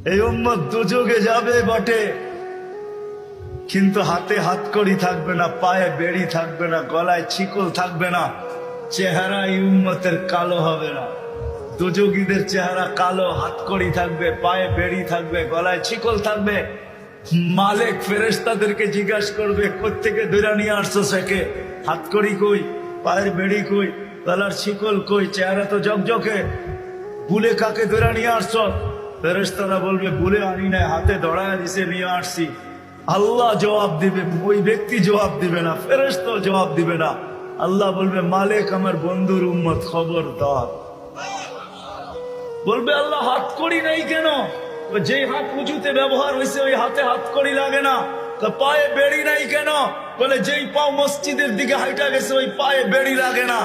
এই উম্মত দুযোগে যাবে বটে, কিন্তু হাতে হাতকড়ি থাকবে না, পায়ে বেড়ি থাকবে না, গলায় ছিকল থাকবে না, চেহারা এই উম্মতের কালো হবে না। দুযোগীদের চেহারা কালো, হাতকড়ি থাকবে, পায়ে বেড়ি থাকবে, গলায় ছিকল থাকবে। মালিক ফেরেশতাদেরকে জিজ্ঞাসা করবে, কোত্থেকে ধরে নিয়ে আসছো সেকে? হাতকড়ি কই, পায়ের বেড়ি কই, গলার ছিকল কই, চেহারা তো জকজকে, বুলে কাকে ধরে নিয়ে আসছো? ফেরেশতারা বলবে, বুলে আনি নাই, হাতে ধরায় দিছে, নিয়ে আসছি। আল্লাহ জবাব দিবে, ওই ব্যক্তি জবাব দিবে না, ফেরেশতাও জবাব দিবে না। আল্লাহ বলবে, মালিক আমার বন্ধুর উম্মত, খবরদার। বলবে, আল্লাহ হাতকড়ি নাই কেন? যে হাত উঁচুতে ব্যবহার হয়েছে ওই হাতে হাতকড়ি লাগে না। তো পায়ে বেড়ি নাই কেন? বলে, যেই পাও মসজিদের দিকে হাইটা গেছে ওই পায়ে বেড়ি লাগে না।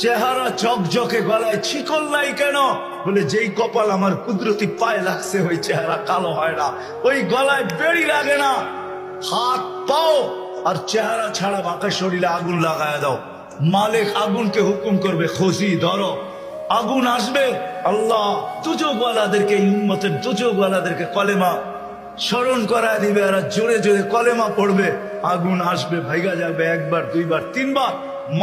চেহারা ঝকঝকে, গলায় ছিকল নাই কেন? বলে, যেই কপাল আমার কুদরতি পায়ে লাগছে ওই চেহারা কালো হয় না, ওই গলায় বেড়ি লাগে না। হাত পাও আর চেহারা ছাড়া বাকি শরীরে আগুন লাগায় দাও। মালিক আগুনকে হুকুম করবে, খুশি ধরো। আগুন আসবে, আল্লাহ দুযোগওয়ালাদেরকে, এই উম্মতের দুযোগওয়ালাদেরকে কলেমা স্মরণ করায় দিবে, আর জোরে জোরে কলেমা পড়বে। আগুন আসবে, ভাইগা যাবে, একবার দুইবার তিনবার।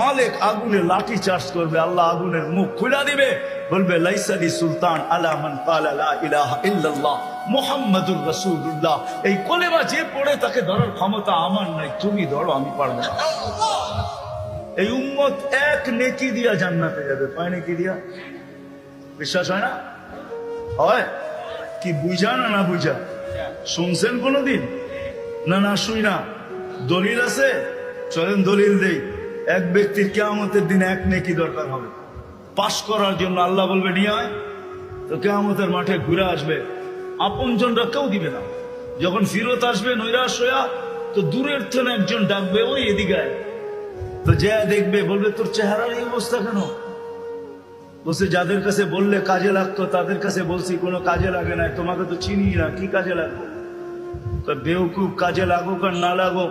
মালিক আগুনে লাঠি চার্জ করবে, আল্লাহ আগুনের মুখ খুলে দিবে, বলবে, লাইসালি সুলতান আলা মান ক্বালা লা ইলাহা ইল্লাল্লাহ মুহাম্মাদুর রাসূলুল্লাহ। এই কলেমা যে পড়ে তাকে ধরার ক্ষমতা আমার নাই, তুমি ধরো, আমি পারবো না। এই উম্মত এক নেকি দিয়া জান্নাতে যাবে। কয় নেকি দিয়া? বিশ্বাস হয় না? হয় কি? বুঝা না না বুঝা? শুনছেন কোনদিন? না না শুই না। দলিল আছে? চলেন দলিল দেই। এক ব্যক্তির কিয়ামতের দিন এক নেকি দরকার হবে পাশ করার জন্য। আল্লাহ বলবে, নিয়ে আয়। তো কিয়ামতের মাঠে ঘুরে আসবে, আপনজনরা কেউ দিবে না। যখন ফিরত আসবে নৈরাশ হইয়া, তো দূরের থেকে একজন ডাকবে, ওই এদিকে আয়। তো যে দেখবে, বলবে, তোর চেহারার এই অবস্থা কেন? বলছে, যাদের কাছে বললে কাজে লাগতো তাদের কাছে বলছি, কোনো কাজে লাগে না, তোমাকে তো চিনি না, কি কাজে লাগবে? বেউকুব, কাজে লাগুক আর না লাগুক,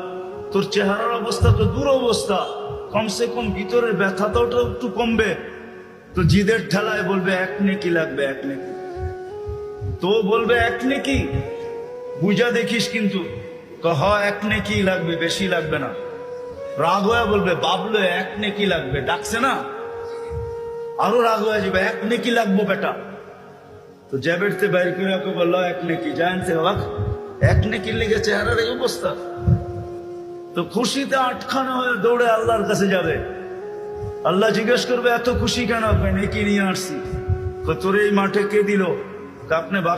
তোর চেহারার অবস্থা তো দুরবস্থা, কমসে কম ভিতরের ব্যথাটাও একটু কমবে। তো জিদের ঠেলায় বলবে, এক নেকি লাগবে, এক নেকি। তো বলবে, এক নেকি বুঝা দেখিস কিন্তু। এক নেকি লাগবে, বেশি লাগবে না। রাগ হয়ে বলবে, বাবলো এক নেকি লাগবে, ডাকছে না, আরো রাগ হয়ে যাবে, এক নেকি লাগবো বেটা। তো জ্যাবেটতে বাইর করে বললো, এক নেকি। জানছে বাবা, এক নেকির লেগে চেহারার এই অবস্থা। তো খুশিতে আটখানা হয়ে দৌড়ে আল্লাহর কাছে যাবে। আল্লাহ জিজ্ঞেস করবে, এত খুশি কেন? নেকি নিয়ে আসছি। তোর এই মাঠে কে দিল? আপনি